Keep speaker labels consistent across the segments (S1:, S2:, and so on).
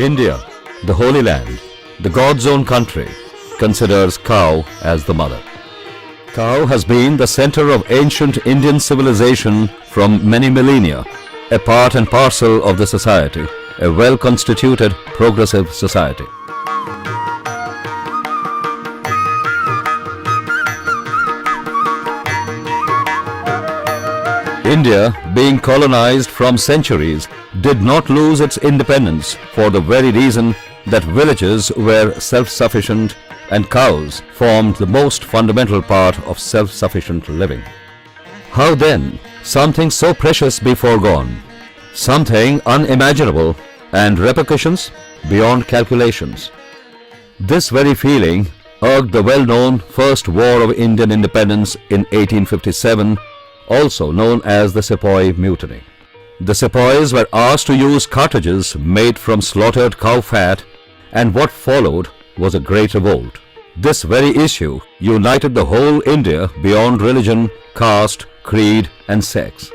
S1: India, the Holy Land, the God's own country, considers cow as the mother. Cow has been the center of ancient Indian civilization from many millennia, a part and parcel of the society, a well-constituted, progressive society. India, being colonized from centuries, did not lose its independence for the very reason that villages were self-sufficient and cows formed the most fundamental part of self-sufficient living. How then something so precious be foregone, something unimaginable, and repercussions beyond calculations? This very feeling urged the well-known First War of Indian Independence in 1857, also known as the Sepoy Mutiny. The Sepoys were asked to use cartridges made from slaughtered cow fat, and what followed was a great revolt. This very issue united the whole India beyond religion, caste, creed and sex.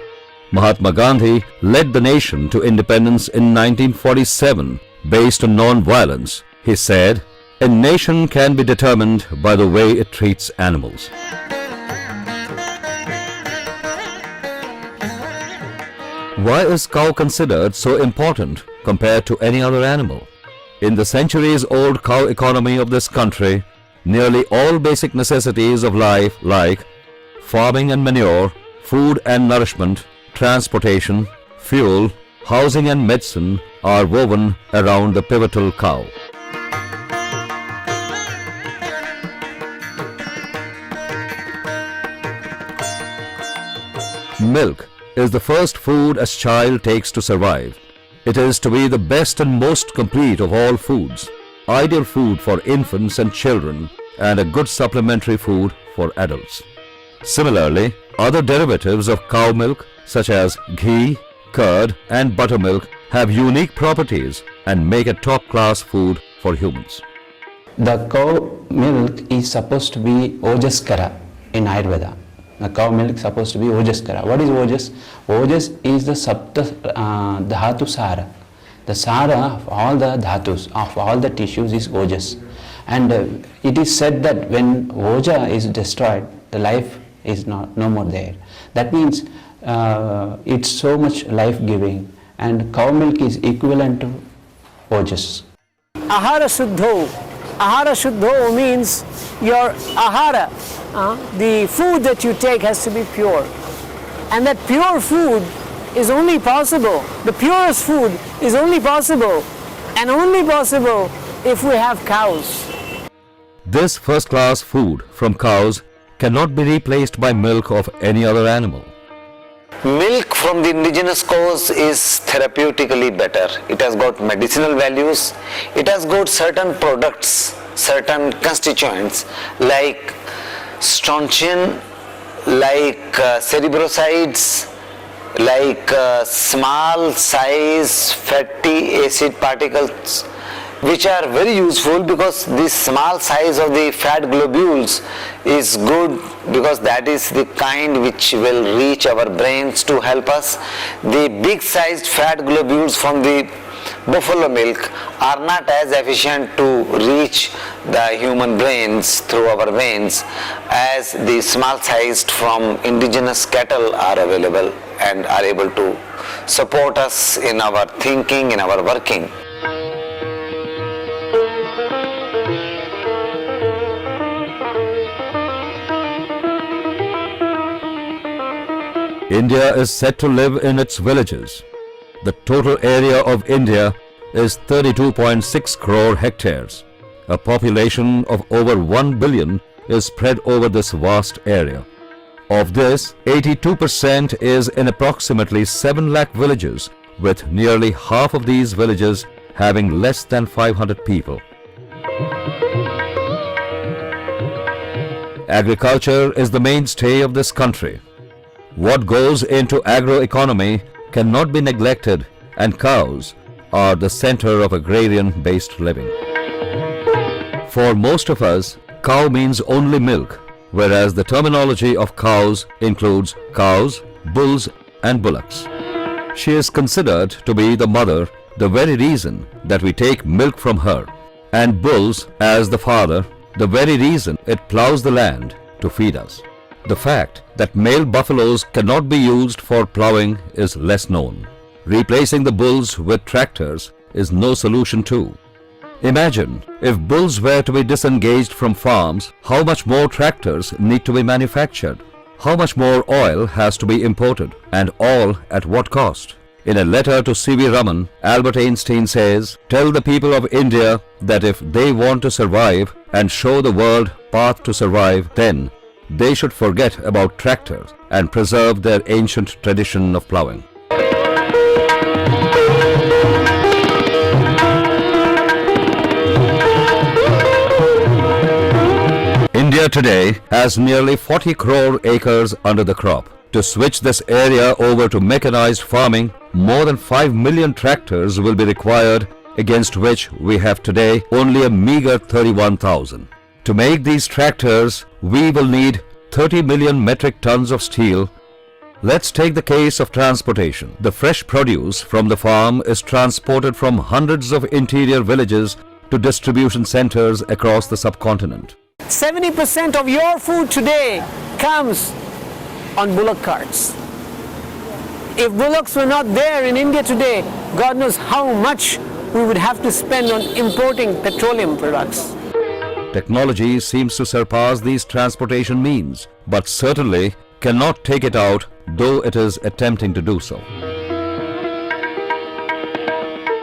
S1: Mahatma Gandhi led the nation to independence in 1947 based on non-violence. He said, "A nation can be determined by the way it treats animals." Why is cow considered so important compared to any other animal? In the centuries-old cow economy of this country, nearly all basic necessities of life like farming and manure, food and nourishment, transportation, fuel, housing and medicine are woven around the pivotal cow. Milk is the first food a child takes to survive. It is to be the best and most complete of all foods, ideal food for infants and children, and a good supplementary food for adults. Similarly, other derivatives of cow milk such as ghee, curd and buttermilk have unique properties and make a top-class food for humans.
S2: The cow milk is supposed to be Ojaskara in Ayurveda. The cow milk is supposed to be Ojaskara. What is Ojas? Ojas is the Sapta Dhatu Sara. The Sara of all the Dhatus, of all the tissues is Ojas. And it is said that when Oja is destroyed, the life is no more there. That means it's so much life-giving, and cow milk is equivalent to Ojas.
S3: Ahara Shuddho. Ahara Shuddho means your ahara, the food that you take has to be pure. And that pure food is only possible, the purest food is only possible, and only possible if we have cows.
S1: This first-class food from cows cannot be replaced by milk of any other animal.
S4: Milk from the indigenous cows is therapeutically better. It has got medicinal values. It has got certain products, certain constituents like strontium, like cerebrosides, like small size fatty acid particles, which are very useful because the small size of the fat globules is good because that is the kind which will reach our brains to help us. The big sized fat globules from the buffalo milk are not as efficient to reach the human brains through our veins as the small sized from indigenous cattle are available and are able to support us in our thinking, in our working.
S1: India is said to live in its villages. The total area of India is 32.6 crore hectares. A population of over 1 billion is spread over this vast area. Of this, 82% is in approximately 7 lakh villages, with nearly half of these villages having less than 500 people. Agriculture is the mainstay of this country. What goes into agroeconomy cannot be neglected, and cows are the center of agrarian-based living. For most of us, cow means only milk, whereas the terminology of cows includes cows, bulls and bullocks. She is considered to be the mother the very reason that we take milk from her, and bulls as the father, the very reason it plows the land to feed us. The fact that male buffaloes cannot be used for plowing is less known. Replacing the bulls with tractors is no solution too. Imagine if bulls were to be disengaged from farms, how much more tractors need to be manufactured, how much more oil has to be imported, and all at what cost. In a letter to C.V. Raman, Albert Einstein says, "Tell the people of India that if they want to survive and show the world path to survive, then they should forget about tractors and preserve their ancient tradition of plowing." India today has nearly 40 crore acres under the crop. To switch this area over to mechanized farming, more than 5 million tractors will be required, against which we have today only a meager 31,000. To make these tractors, we will need 30 million metric tons of steel. Let's take the case of transportation. The fresh produce from the farm is transported from hundreds of interior villages to distribution centers across the subcontinent.
S3: 70% of your food today comes on bullock carts. If bullocks were not there in India today, God knows how much we would have to spend on importing petroleum products.
S1: Technology seems to surpass these transportation means, but certainly cannot take it out, though it is attempting to do so.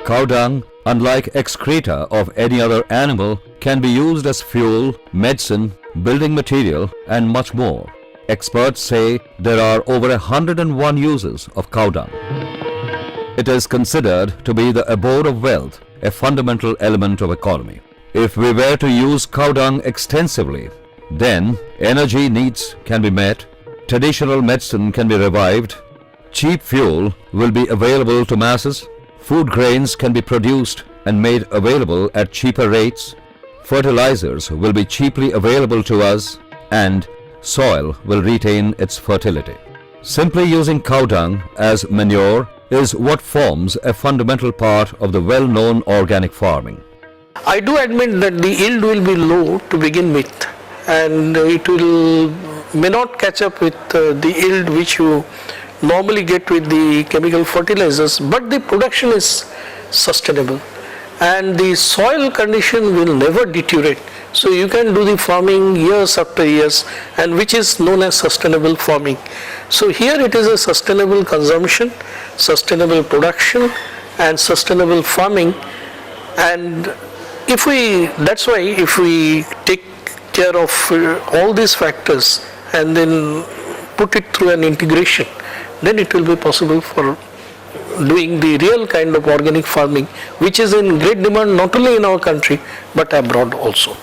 S1: Cow dung, unlike excreta of any other animal, can be used as fuel, medicine, building material, and much more. Experts say there are over 101 uses of cow dung. It is considered to be the abode of wealth, a fundamental element of economy. If we were to use cow dung extensively, then energy needs can be met, traditional medicine can be revived, cheap fuel will be available to masses, food grains can be produced and made available at cheaper rates, fertilizers will be cheaply available to us, and soil will retain its fertility. Simply using cow dung as manure is what forms a fundamental part of the well-known organic farming.
S5: I do admit that the yield will be low to begin with, and it may not catch up with the yield which you normally get with the chemical fertilizers, but the production is sustainable and the soil condition will never deteriorate. So you can do the farming years after years, and which is known as sustainable farming. So here it is a sustainable consumption, sustainable production and sustainable farming, and that's why if we take care of all these factors and then put it through an integration, then it will be possible for doing the real kind of organic farming, which is in great demand not only in our country but abroad also.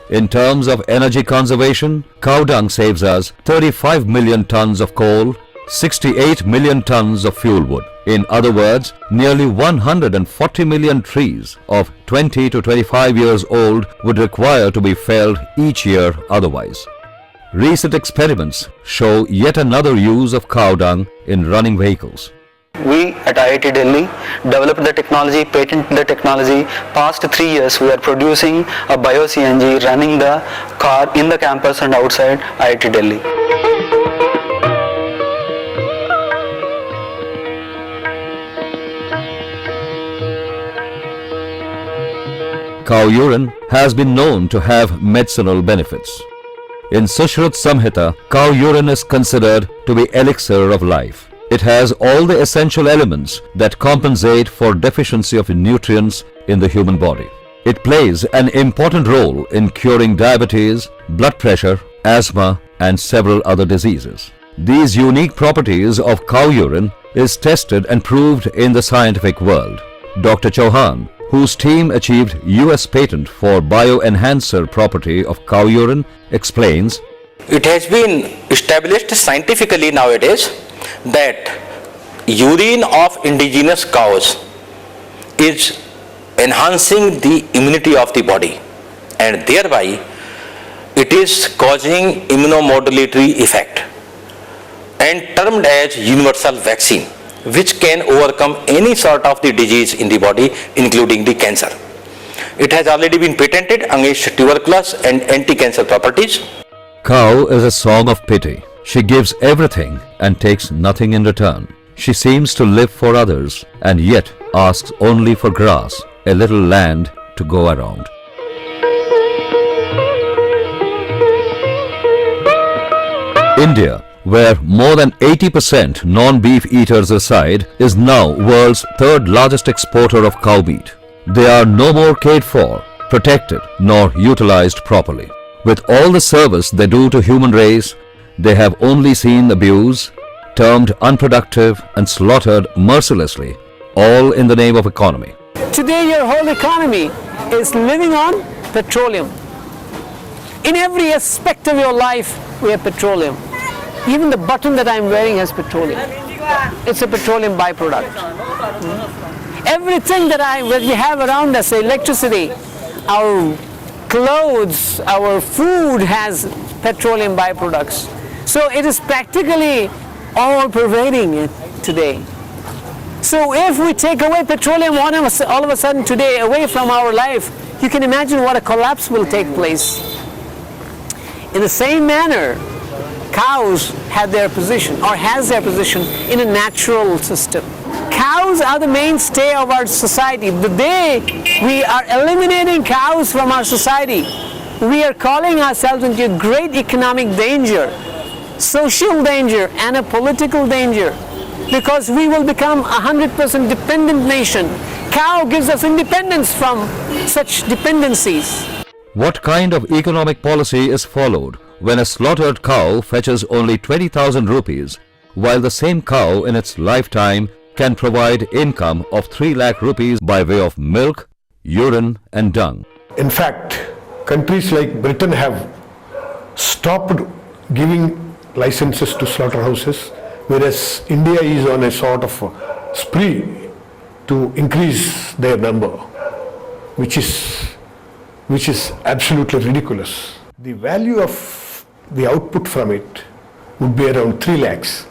S1: In terms of energy conservation, cow dung saves us 35 million tons of coal, 68 million tons of fuel wood. In other words, nearly 140 million trees of 20 to 25 years old would require to be felled each year otherwise. Recent experiments show yet another use of cow dung in running vehicles.
S6: We at IIT Delhi developed the technology, patented the technology. Past 3 years we are producing a bio-CNG, running the car in the campus and outside IIT Delhi.
S1: Cow urine has been known to have medicinal benefits. In Sushruta Samhita, cow urine is considered to be elixir of life. It has all the essential elements that compensate for deficiency of nutrients in the human body. It plays an important role in curing diabetes, blood pressure, asthma, and several other diseases. These unique properties of cow urine is tested and proved in the scientific world. Dr. Chauhan, whose team achieved US patent for bioenhancer property of cow urine, explains,
S7: "It has been established scientifically nowadays that urine of indigenous cows is enhancing the immunity of the body, and thereby it is causing immunomodulatory effect and termed as universal vaccine, which can overcome any sort of the disease in the body, including the cancer. It has already been patented against tuberculosis and anti-cancer properties.
S1: Cow is a song of pity. She gives everything and takes nothing in return. She seems to live for others and yet asks only for grass, a little land to go around. India, where more than 80% non-beef eaters reside, is now world's third largest exporter of cow meat. They are no more cared for, protected, nor utilized properly. With all the service they do to human race, they have only seen abuse, termed unproductive and slaughtered mercilessly, all in the name of economy.
S3: Today your whole economy is living on petroleum. In every aspect of your life, we have petroleum. Even the button that I'm wearing has petroleum. It's a petroleum byproduct. Everything that we have around us, electricity, our clothes, our food has petroleum byproducts. So it is practically all pervading it today. So if we take away petroleum all of a sudden today away from our life, you can imagine what a collapse will take place. In the same manner, cows had their position or has their position in a natural system. Cows are the mainstay of our society. The day we are eliminating cows from our society, we are calling ourselves into great economic danger, social danger and a political danger, because we will become 100% dependent nation. Cow gives us independence from such dependencies.
S1: What kind of economic policy is followed when a slaughtered cow fetches only 20,000 rupees, while the same cow in its lifetime can provide income of 3 lakh rupees by way of milk, urine and dung?
S8: In fact, countries like Britain have stopped giving licenses to slaughterhouses, whereas India is on a sort of spree to increase their number, which is absolutely ridiculous. The value of the output from it would be around 3 lakhs,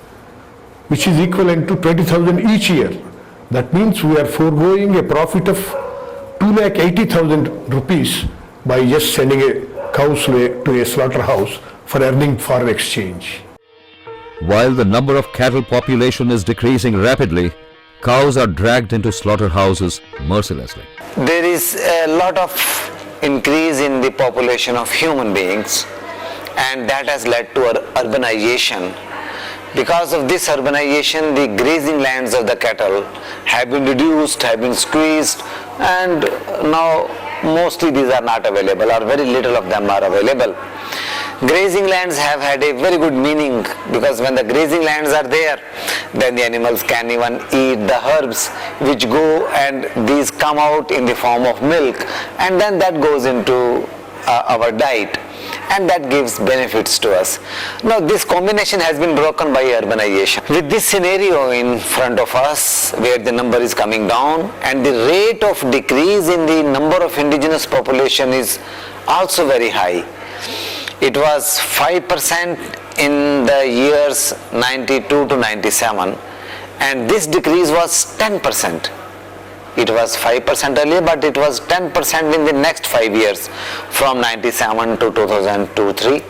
S8: which is equivalent to 20,000 each year. That means we are foregoing a profit of 2,80,000 rupees by just sending a cow to a slaughterhouse for earning foreign exchange.
S1: While the number of cattle population is decreasing rapidly, cows are dragged into slaughterhouses mercilessly.
S4: There is a lot of increase in the population of human beings, and that has led to urbanization. Because of this urbanization, the grazing lands of the cattle have been reduced, have been squeezed, and now mostly these are not available, or very little of them are available. Grazing lands have had a very good meaning, because when the grazing lands are there, then the animals can even eat the herbs which go, and these come out in the form of milk, and then that goes into our diet, and that gives benefits to us. Now this combination has been broken by urbanization. With this scenario in front of us, where the number is coming down and the rate of decrease in the number of indigenous population is also very high. It was 5% in the years 92 to 97, and this decrease was 10%. It was 5% earlier, but it was 10% in the next 5 years, from 97 to 2002-03.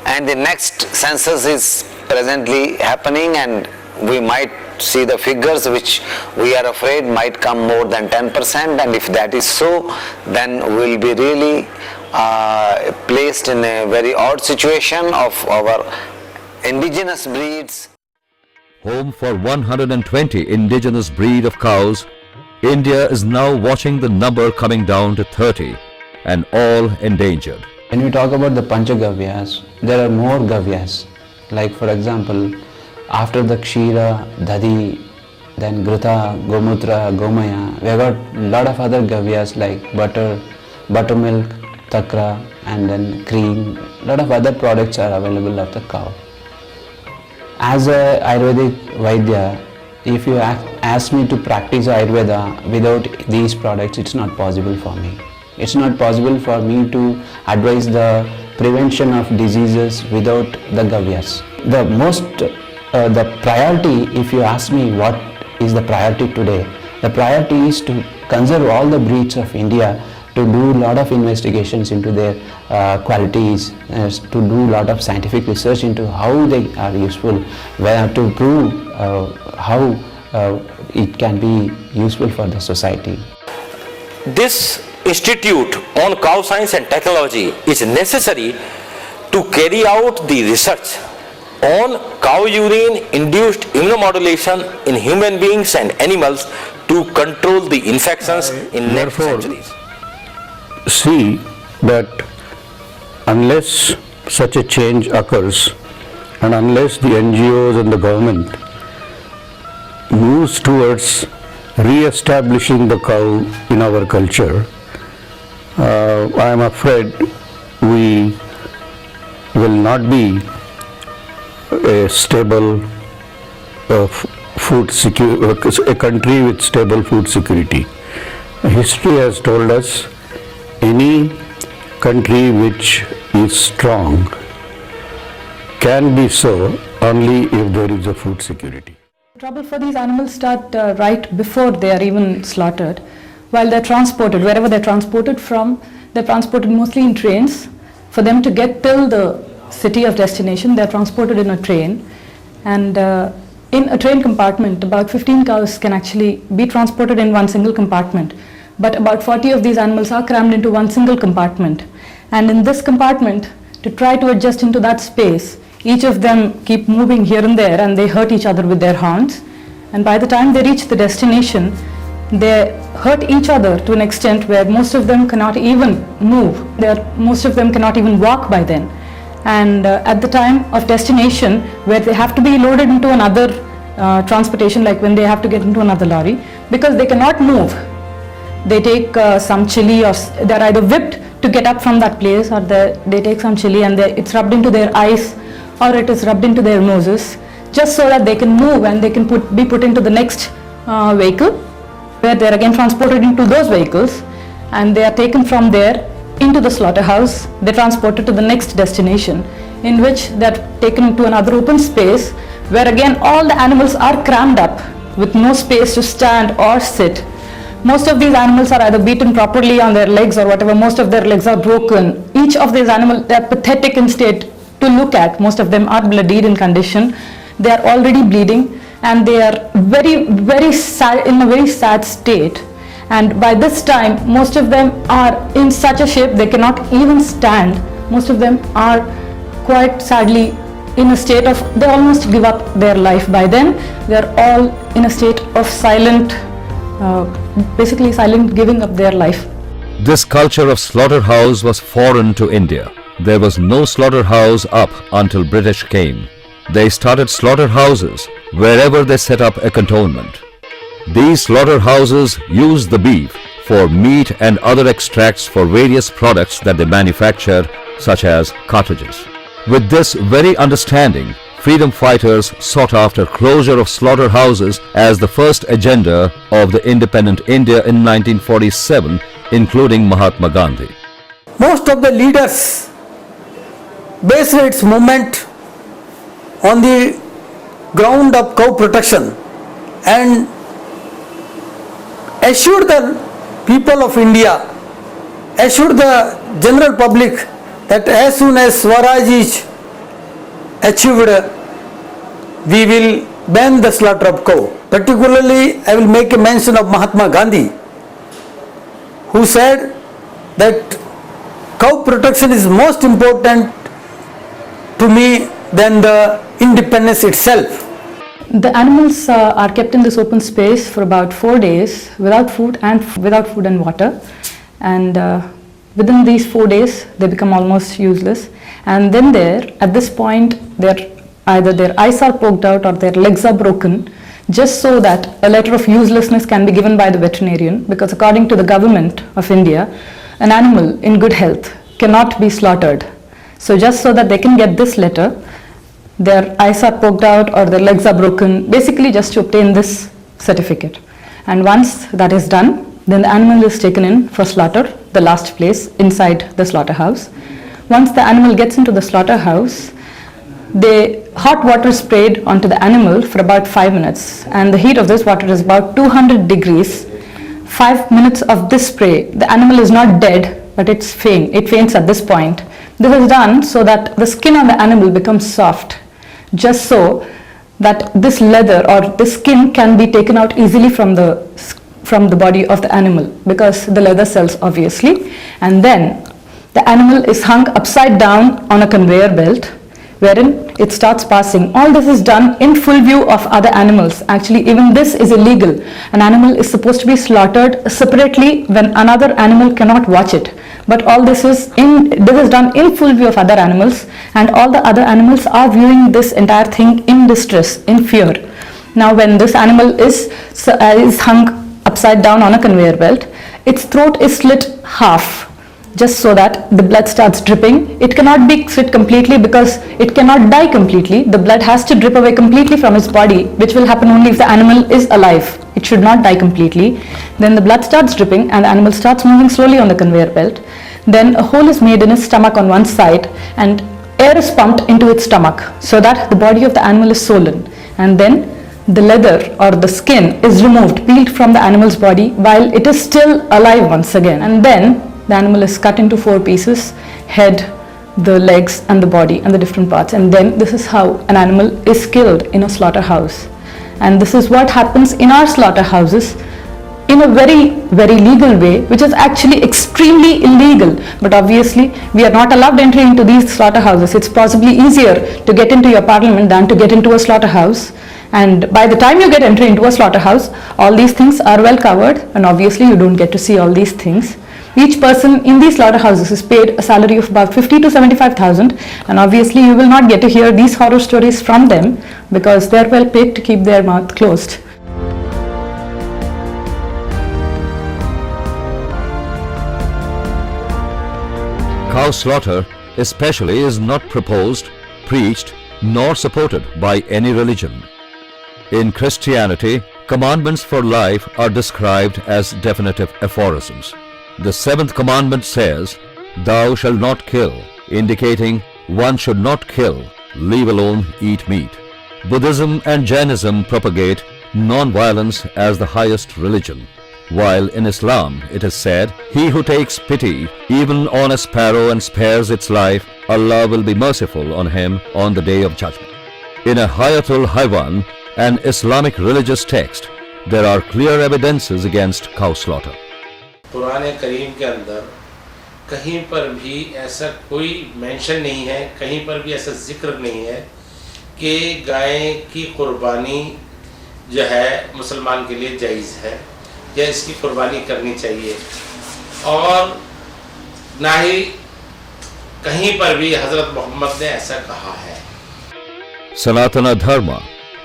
S4: And the next census is presently happening, and we might see the figures which we are afraid might come more than 10%, and if that is so, then we will be really placed in a very odd situation of our indigenous breeds.
S1: Home for 120 indigenous breed of cows, India is now watching the number coming down to 30, and all endangered.
S2: When we talk about the Panchagavyas, there are more Gavyas. Like for example, after the Kshira, Dadi, then Grutha, Gomutra, Gomaya, we have got a lot of other Gavyas like butter, buttermilk, takra, and then cream. A lot of other products are available of the cow. As a Ayurvedic Vaidya, if you ask me to practice Ayurveda without these products, it's not possible for me. It's not possible for me to advise the prevention of diseases without the Gavyas. The most the priority, if you ask me what is the priority today, the priority is to conserve all the breeds of India, to do a lot of investigations into their qualities, to do a lot of scientific research into how they are useful, where to prove how it can be useful for the society.
S7: This institute on cow science and technology is necessary to carry out the research on cow urine induced immunomodulation in human beings and animals to control the infections in next centuries.
S9: See that unless such a change occurs and unless the NGOs and the government moves towards re-establishing the cow in our culture, I am afraid we will not be a stable food security, a country with stable food security. History has told us any country which is strong can be so only if there is a food security.
S10: Trouble for these animals start right before they are even slaughtered. While they're transported, wherever they're transported from, they're transported mostly in trains. For them to get till the city of destination, they're transported in a train. And in a train compartment, about 15 cows can actually be transported in one single compartment. But about 40 of these animals are crammed into one single compartment. And in this compartment, to try to adjust into that space, each of them keep moving here and there, and they hurt each other with their horns. And by the time they reach the destination, they hurt each other to an extent where most of them cannot even move. Most of them cannot even walk by then. And at the time of destination, where they have to be loaded into another transportation, like when they have to get into another lorry, because they cannot move, they take some chili, or they're either whipped to get up from that place, or they take some chili and it's rubbed into their eyes, or it is rubbed into their noses, just so that they can move and they can be put into the next vehicle, where they're again transported into those vehicles, and they are taken from there into the slaughterhouse. They're transported to the next destination, in which they're taken to another open space, where again all the animals are crammed up with no space to stand or sit. Most of these animals are either beaten properly on their legs or whatever. Most of their legs are broken. Each of these animals, they are pathetic in state to look at. Most of them are bloodied in condition. They are already bleeding, and they are very sad, in a very sad state. And by this time, most of them are in such a shape they cannot even stand. Most of them are quite sadly in a state of, they almost give up their life. By then, they are all in a state of silent, basically silent giving up their life.
S1: This culture of slaughterhouse was foreign to India. There was no slaughterhouse up until British came. They started slaughterhouses wherever they set up a cantonment. These slaughterhouses used the beef for meat and other extracts for various products that they manufacture, such as cartridges. With this very understanding, freedom fighters sought after closure of slaughterhouses as the first agenda of the independent India in 1947, including Mahatma Gandhi.
S11: Most of the leaders based its movement on the ground of cow protection and assured the people of India, assured the general public that as soon as Swaraj is achieved, we will ban the slaughter of cow. Particularly, I will make a mention of Mahatma Gandhi, who said that cow protection is most important to me than the independence itself.
S10: The animals are kept in this open space for about 4 days without food and water, and within these 4 days they become almost useless. And then at this point, either their eyes are poked out or their legs are broken, just so that a letter of uselessness can be given by the veterinarian, because according to the government of India, an animal in good health cannot be slaughtered. So just so that they can get this letter, their eyes are poked out or their legs are broken, basically just to obtain this certificate. And once that is done, then the animal is taken in for slaughter, the last place inside the slaughterhouse. Once the animal gets into the slaughterhouse, hot water sprayed onto the animal for about 5 minutes, and the heat of this water is about 200 degrees. 5 minutes of this spray, the animal is not dead, but it faints at this point. This is done so that the skin on the animal becomes soft, just so that this leather or this skin can be taken out easily from the body of the animal, because the leather sells obviously. And then the animal is hung upside down on a conveyor belt, wherein it starts passing. All this is done in full view of other animals. Actually, even this is illegal. An animal is supposed to be slaughtered separately when another animal cannot watch it. But all this is done in full view of other animals, and all the other animals are viewing this entire thing in distress, in fear. Now, when this animal is hung upside down on a conveyor belt, its throat is slit half, just so that the blood starts dripping. It cannot be slit completely because it cannot die completely. The blood has to drip away completely from its body, which will happen only if the animal is alive. It should not die completely. Then the blood starts dripping and the animal starts moving slowly on the conveyor belt. Then a hole is made in its stomach on one side, and air is pumped into its stomach so that the body of the animal is swollen. And then the leather or the skin is removed, peeled from the animal's body while it is still alive once again. And then the animal is cut into 4 pieces: head, the legs and the body and the different parts. And then this is how an animal is killed in a slaughterhouse. And this is what happens in our slaughterhouses in a very, very legal way, which is actually extremely illegal. But obviously, we are not allowed entry into these slaughterhouses. It's possibly easier to get into your parliament than to get into a slaughterhouse. And by the time you get entry into a slaughterhouse, all these things are well covered, and obviously you don't get to see all these things. Each person in these slaughterhouses is paid a salary of about 50 to 75,000, and obviously you will not get to hear these horror stories from them because they are well paid to keep their mouth closed.
S1: Cow slaughter especially is not proposed, preached, nor supported by any religion. In Christianity, commandments for life are described as definitive aphorisms. The 7th commandment says, "Thou shalt not kill," indicating one should not kill, leave alone eat meat. Buddhism and Jainism propagate non-violence as the highest religion, while in Islam it is said, "He who takes pity even on a sparrow and spares its life, Allah will be merciful on him on the day of judgment." In a Hayatul Haywan, an Islamic religious text, there are clear evidences against cow slaughter.
S12: Quran करीम के अंदर कहीं पर भी ऐसा कोई mention नहीं है, कहीं पर भी ऐसा जिक्र नहीं है कि गाय की कुर्बानी जो है मुसलमान के लिए जायज़ है या इसकी कुर्बानी करनी चाहिए, और ना ही कहीं पर भी हज़रत मोहम्मद ने ऐसा कहा है.
S1: Sanatana Dharma,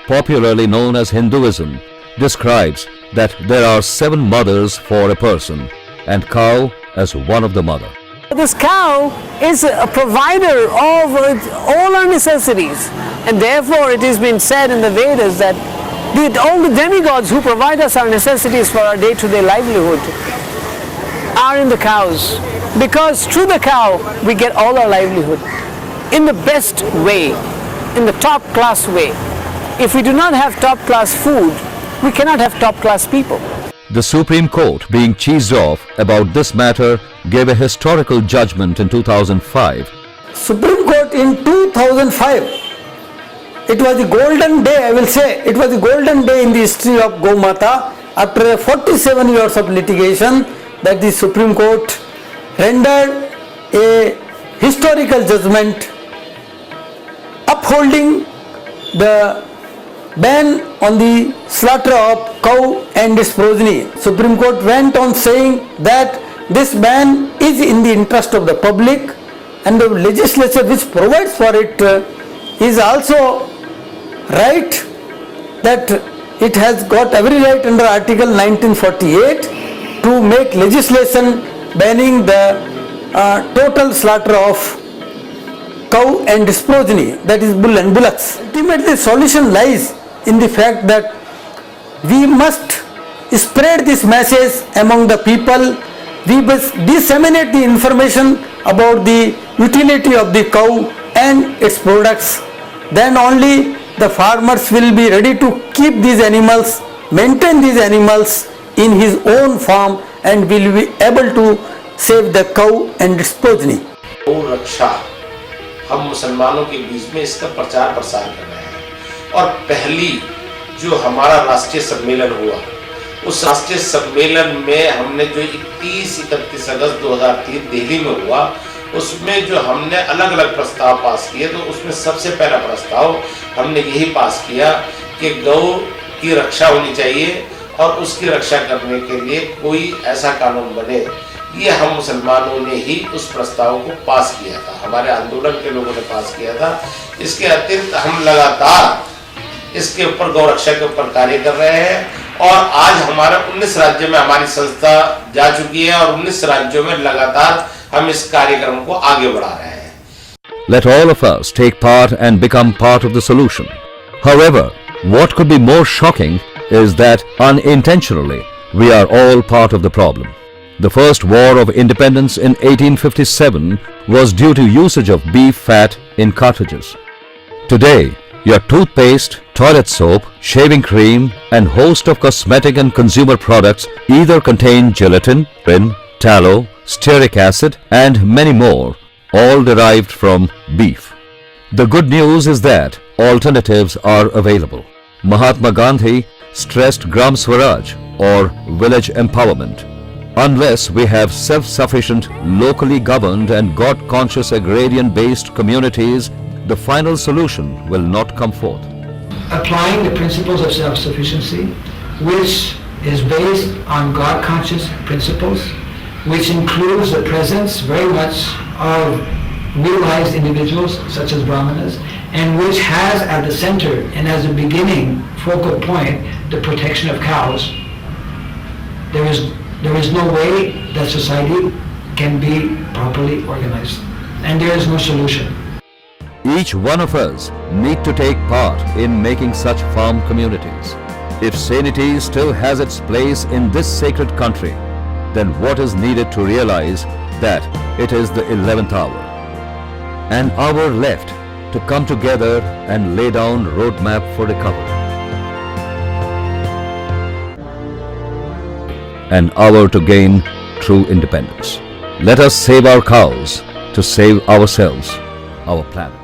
S1: popularly known as Hinduism, describes that there are 7 mothers for a person, and cow as one of the mother.
S3: This cow is a provider of all our necessities, and therefore it has been said in the Vedas that all the demigods who provide us our necessities for our day-to-day livelihood are in the cows, because through the cow we get all our livelihood in the best way, in the top class way. If we do not have top class food, we cannot have top class people.
S1: The Supreme Court, being cheesed off about this matter, gave a historical judgment in 2005.
S11: Supreme Court in 2005, it was the golden day, I will say, it was the golden day in the history of Gau Mata. After 47 years of litigation, that the Supreme Court rendered a historical judgment upholding the ban on the slaughter of cow and its progeny. Supreme Court went on saying that this ban is in the interest of the public, and the legislature which provides for it is also right, that it has got every right under Article 1948 to make legislation banning the total slaughter of cow and its progeny, that is bull and bullocks. Ultimately, the solution lies in the fact that we must spread this message among the people. We must disseminate the information about the utility of the cow and its products then only the farmers will be ready to keep these animals, maintain these animals in his own farm, and will be able to save the cow and its progeny.
S12: गौ रक्षा हम मुसलमानों के बीच में इसका प्रचार प्रसार कर रहे हैं। और पहली जो हमारा राष्ट्रीय सम्मेलन हुआ, उस राष्ट्रीय सम्मेलन में हमने जो 31-31 अगस्त 2003 दिल्ली में हुआ, उसमें जो हमने अलग अलग प्रस्ताव पास किए, तो उसमें सबसे पहला प्रस्ताव हमने यही पास किया कि गौ की रक्षा होनी चाहिए और उसकी रक्षा करने के लिए कोई ऐसा कानून बने। ये हम मुसलमानों ने ही उस प्रस्ताव को पास किया था, हमारे आंदोलन के लोगों ने पास किया था। इसके अतिरिक्त हम लगातार इसके ऊपर गौ रक्षा के ऊपर कार्य कर रहे हैं और आज हमारा 19 राज्यों में हमारी संस्था जा चुकी है और 19 राज्यों में लगातार हम इस कार्यक्रम को आगे बढ़ा रहे हैं।
S1: Let all of us take part and become part of the solution. However, what could be more shocking is that unintentionally we are all part of the problem. The first war of independence in 1857 was due to usage of beef fat in cartridges. Today, your toothpaste, toilet soap, shaving cream and host of cosmetic and consumer products either contain gelatin, tallow, stearic acid and many more, all derived from beef. The good news is that alternatives are available. Mahatma Gandhi stressed Gram Swaraj or village empowerment. Unless we have self-sufficient, locally governed and God-conscious agrarian-based communities, the final solution will not come forth.
S13: Applying the principles of self-sufficiency, which is based on God-conscious principles, which includes the presence very much of realized individuals such as Brahmanas, and which has at the center and as a beginning focal point the protection of cows. There is no way that society can be properly organized, and there is no solution.
S1: Each one of us need to take part in making such farm communities. If sanity still has its place in this sacred country, then what is needed to realize that it is the 11th hour? An hour left to come together and lay down roadmap for recovery. An hour to gain true independence. Let us save our cows to save ourselves, our planet.